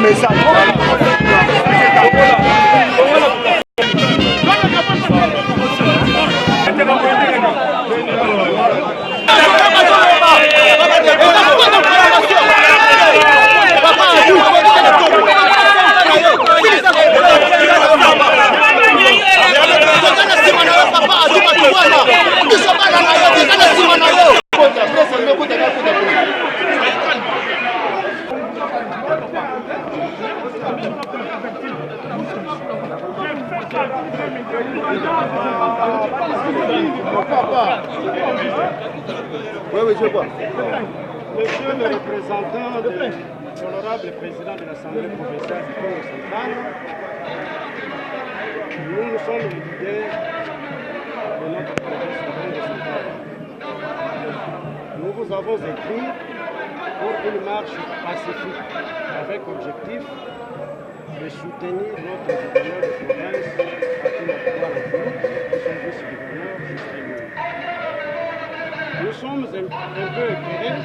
message. Oui, je vois. Monsieur le représentant, l'honorable président de l'Assemblée provinciale du Congo central, nous sommes les leaders de notre province du Congo central. Nous vous avons écrit pour une marche pacifique avec objectif de soutenir notre gouverneur de province, nous sommes un peu éclairés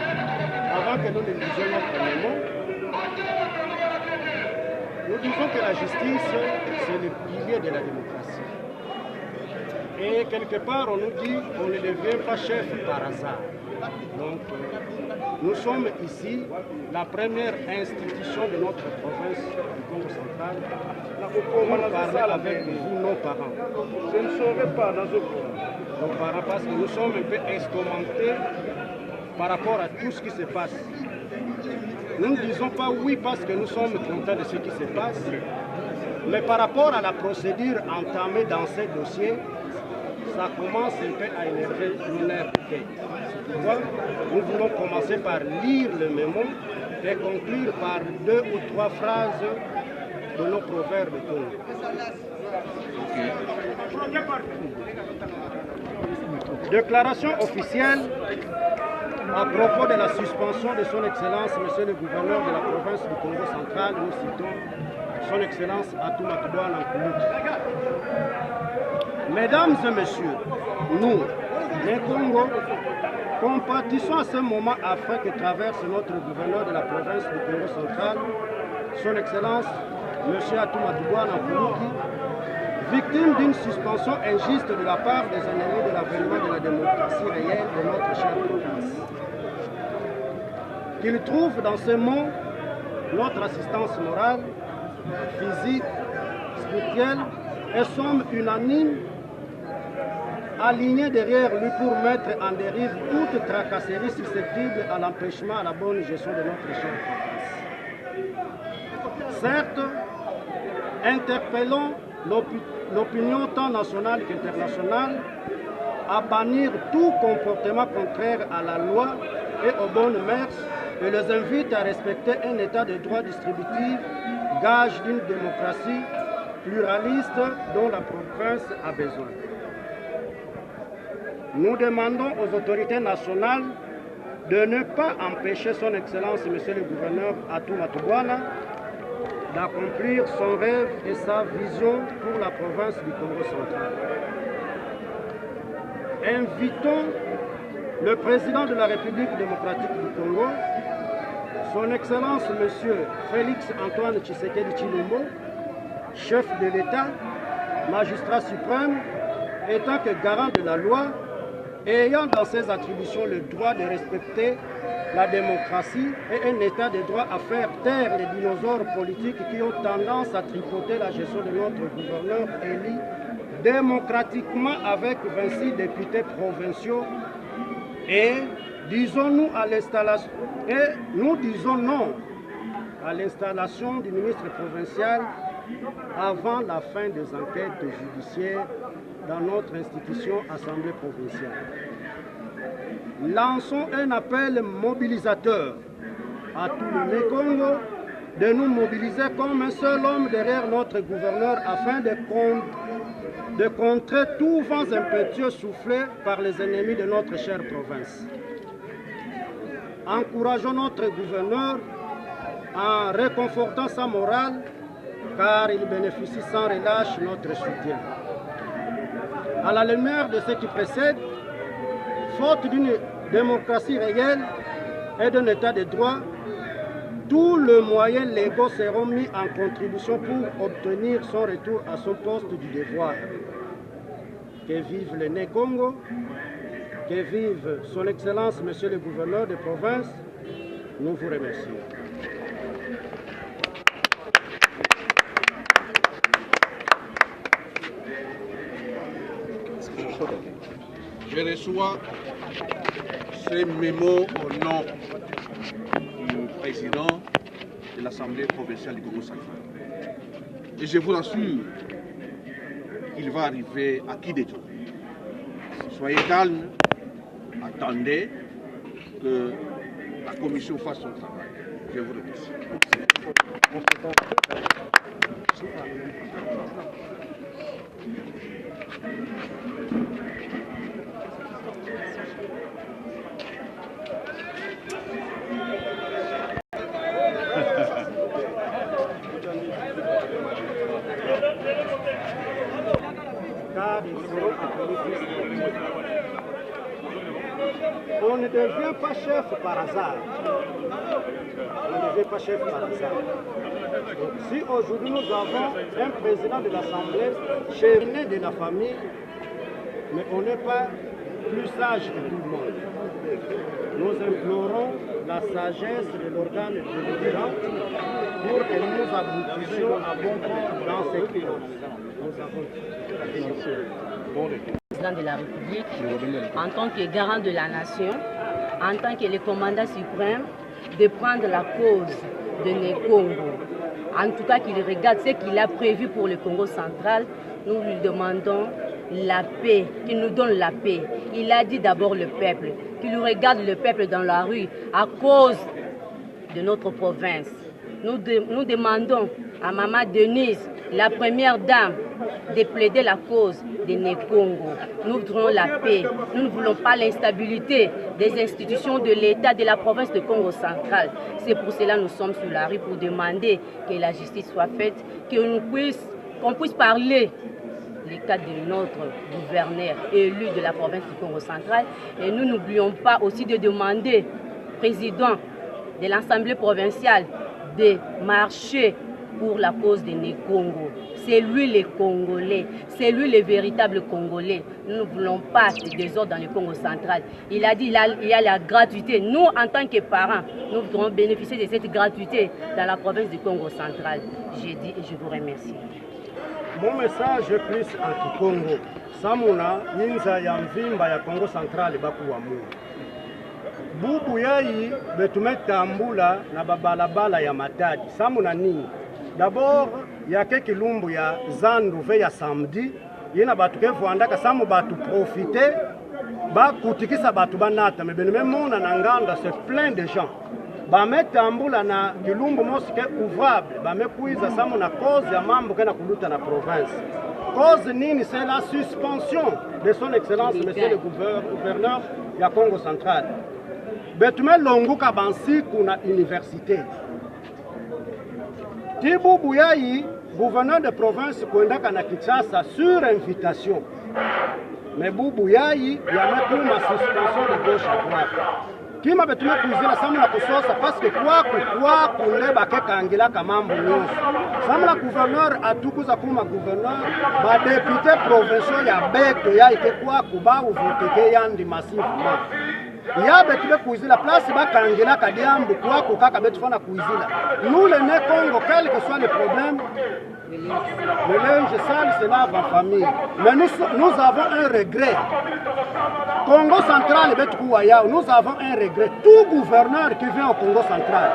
avant que nous ne disions notre mémoire. Nous disons que la justice, c'est le pilier de la démocratie. Et quelque part, on nous dit qu'on ne devient pas chef par hasard. Donc, nous sommes ici la première institution de notre province du Congo central pour parler avec vous, nos parents. Je ne saurais pas dans nos parents parce que nous sommes un peu instrumentés par rapport à tout ce qui se passe. Nous ne disons pas oui parce que nous sommes contents de ce qui se passe, mais par rapport à la procédure entamée dans ces dossiers, ça commence un peu à énerver nos nerfs. C'est pourquoi nous voulons commencer par lire le mémo et conclure par 2 ou 3 phrases de nos proverbes de Congo. Déclaration officielle à propos de la suspension de son Excellence, Monsieur le gouverneur de la province du Congo central, nous citons son Excellence Atouma Touadouana Nkoulouki. Mesdames et messieurs, nous, les Congos, compatissons à ce moment afin que traverse notre gouverneur de la province du Congo central, son Excellence, M. Atouma Touadouana Nkoulouki, victime d'une suspension injuste de la part des ennemis de l'avènement de la démocratie réelle de notre chère province. Qu'il trouve dans ces mots notre assistance morale, physique, spirituelle, et sommes unanimes, alignés derrière lui pour mettre en dérive toute tracasserie susceptible à l'empêchement à la bonne gestion de notre chère province. Certes, interpellons l'opinion tant nationale qu'internationale à bannir tout comportement contraire à la loi et aux bonnes mœurs et les invite à respecter un état de droit distributif, gage d'une démocratie pluraliste dont la province a besoin. Nous demandons aux autorités nationales de ne pas empêcher son Excellence, Monsieur le gouverneur Atouma Touadouana, d'accomplir son rêve et sa vision pour la province du Congo central. Invitons le président de la République démocratique du Congo, son Excellence M. Félix Antoine Tshisekedi Tshilombo, chef de l'État, magistrat suprême, étant que garant de la loi et ayant dans ses attributions le droit de respecter la démocratie et un état de droit à faire taire les dinosaures politiques qui ont tendance à tripoter la gestion de notre gouverneur élu démocratiquement avec 26 députés provinciaux et disons-nous à l'installation et nous disons non à l'installation du ministre provincial avant la fin des enquêtes judiciaires dans notre institution Assemblée provinciale. Lançons un appel mobilisateur à tout le Congo de nous mobiliser comme un seul homme derrière notre gouverneur afin de contrer tous vents impétueux soufflés par les ennemis de notre chère province. Encourageons notre gouverneur en réconfortant sa morale car il bénéficie sans relâche notre soutien. À la lumière de ce qui précède, faute d'une démocratie réelle et d'un état de droit, tous les moyens légaux seront mis en contribution pour obtenir son retour à son poste du devoir. Que vive le Né Congo, que vive son Excellence, Monsieur le Gouverneur de province, nous vous remercions. Je reçois ce mémo au nom du président de l'Assemblée provinciale du Congo central. Et je vous assure qu'il va arriver à qui des jours. Soyez calmes, attendez que la commission fasse son travail. Je vous remercie. On ne devient pas chef par hasard. On ne devient pas chef par hasard. Donc, si aujourd'hui nous avons un président de l'Assemblée, chéri de la famille, mais on n'est pas plus sage que tout le monde. Nous implorons la sagesse de l'organe délibérant pour que nous aboutissions à bon port dans ces clauses. Nous avons président de la République, en tant que garant de la nation, en tant que le commandant suprême, de prendre la cause de Né Congo. En tout cas, qu'il regarde ce qu'il a prévu pour le Congo central. Nous lui demandons la paix, qu'il nous donne la paix. Il a dit d'abord le peuple, qu'il regarde le peuple dans la rue à cause de notre province. Nous demandons à Maman Denise, la première dame, de plaider la cause de Né Congo. Nous voulons la paix. Nous ne voulons pas l'instabilité des institutions de l'État de la province de Congo central. C'est pour cela que nous sommes sur la rue pour demander que la justice soit faite, qu'on puisse parler les cas de notre gouverneur élu de la province du Congo central. Et nous n'oublions pas aussi de demander au président de l'Assemblée provinciale de marcher pour la cause de Né Congo. C'est lui le Congolais, c'est lui le véritable Congolais. Nous ne voulons pas de désordre dans le Congo central. Il a dit qu'il y a la gratuité. Nous, en tant que parents, nous voudrons bénéficier de cette gratuité dans la province du Congo central. J'ai dit et je vous remercie. Mon message est plus anti-Congo. Samuna, Ninza ya mvimba ya Congo central bakuwamu. Bubu yai betumetambula na babalabala ya Matadi. Samuna nini? D'abord, il y a quelques lumbu ya zandu ve ya samedi. Yena batu ke vuandaka samu batu profiter. Ba kutikisa batu banata. Mais beneme mona na nganda, c'est plein de gens. Ba metambula na kilumbu mosike ouvrable. Ba mekuiza samu na cause ya mambo kena kuluta na province. Cause nini? C'est la suspension de son excellence, monsieur le gouverneur ya Congo central. Betume longuka bansiku na université. Tibu Buyai, gouverneur de province, kwendaka na Kinshasa sur invitation. Mais Buyai, il y a même une suspension de gauche à droite. Qui m'a betume kuizila samu na kusosa parce que kwa kuleba keka angila kamambo nyonso. Samu na gouverneur atukuza kuma gouverneur, ba député provincial ya beto ya ike kwa kuba uvuteke yandi massivement. Ya betume kuizila place bakangela kadiambu kwa kukaka betu fana kuizila. Nous le Né Congo, quel que soit le problème, le linge sale se lave en famille. Mais nous avons un regret. Congo central betu kuwayao, nous avons un regret. Tout gouverneur qui vient au Congo central,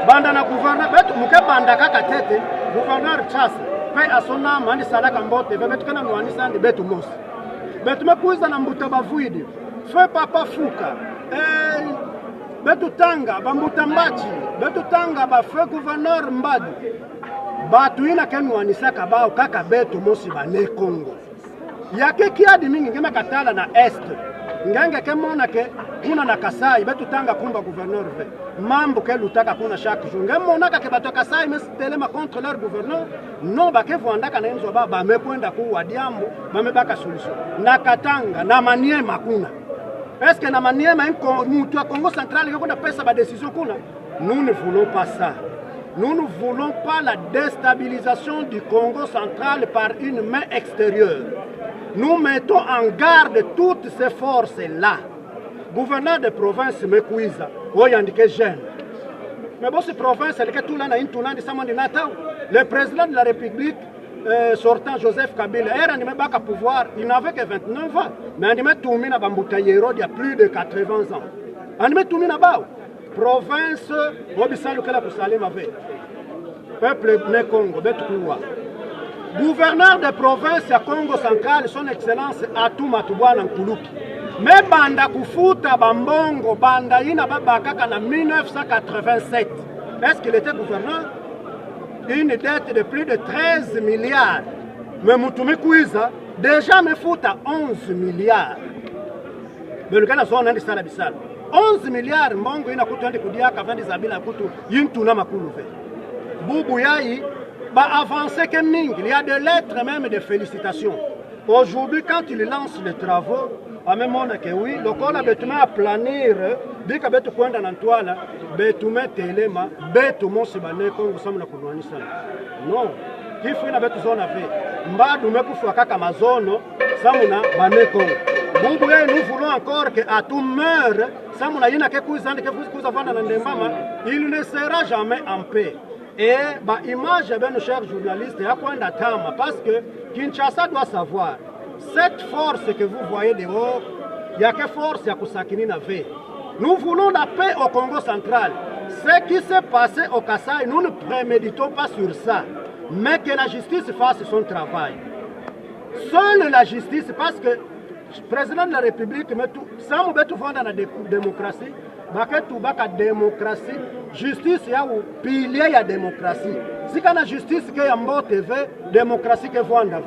bandana gouverneur betu muke bandaka katete, gouverneur Chas, paix à son âme, andi salaka mbote, betu kana nuanisa andi betu mos. Betu me kuiza na mbuta bavuidi. Feu papa Fouka, betu tanga, bambuta mbachi, betu tanga, ba feu gouverneur Mbadu. Batu ina kenu wanisaka bao kaka betu mosi ba Né Congo. Yake kiadi mingi ngema katala na est. Ngenge kemona ke kuna na Kasai, betu tanga kumba gouverneur ve. Mambo ke lutaka kuna chaque jour. Ngemona ka ke bato Kasai mes telema contre leur gouverneur. Non ba ke vuandaka na enzo ba me kwenda ku wadiambo, ba me baka solution. Na Katanga, na Maniema kuna. Est-ce que na Maniema mutu ya Congo central yako na pesa ba décision kuna? Nous ne voulons pas ça. Nous ne voulons pas la déstabilisation du Congo central par une main extérieure. Nous mettons en garde toutes ces forces-là. Gouverneur de province Mekouiza, Oyandike jeune. Mais bon, cette province, le président de la République sortant Joseph Kabila, il pouvoir, il n'avait que 29 ans. Mais il a il y a plus de 80 ans. Il a province, peuple né Congo, gouverneur de province à Congo central, son excellence Atou Matubwana Nkuluki. Mais banda kufuta bambongo, banda ina babakaka na 1987. Est-ce qu'il était gouverneur? Une dette de plus de 13 milliards. Mais Moutoumi Kouiza, déjà me fout à 11 milliards. Mais le Ghana zone a 11 milliards, Mongo ina kutu andi kudia kavandi zabila kutu yintuna makuluve. Boubou Yahi va avancer que Ming. Il y a des lettres même de félicitations. Aujourd'hui, quand il lance les travaux, à même moment que oui, le corps a besoin à planir, dès qu'il y a besoin d'un toile, besoin téléma, besoin se baner comme vous semblez courir ça. Non, qui fait une besoin à faire. Mbadu me pour faire Amazon, ça mona baner comme. Bouboué, nous voulons encore que à tout meurt, ça mona yina que cousin que vous avez dans le mama, il ne sera jamais en paix. Et bah image ben nos chers journalistes, il y a quoi d'attendre parce que Kinshasa doit savoir. Cette force que vous voyez dehors, il y a que force à Kousakini n'avait. Nous voulons la paix au Congo central. Ce qui s'est passé au Kasaï, nous ne préméditons pas sur ça. Mais que la justice fasse son travail. Seule la justice, parce que le président de la République, sans nous mettre dans la démocratie, la démocratie, justice, il y a un pilier de la démocratie. Si il y a la justice qui est en bas TV, démocratie qui est en bas.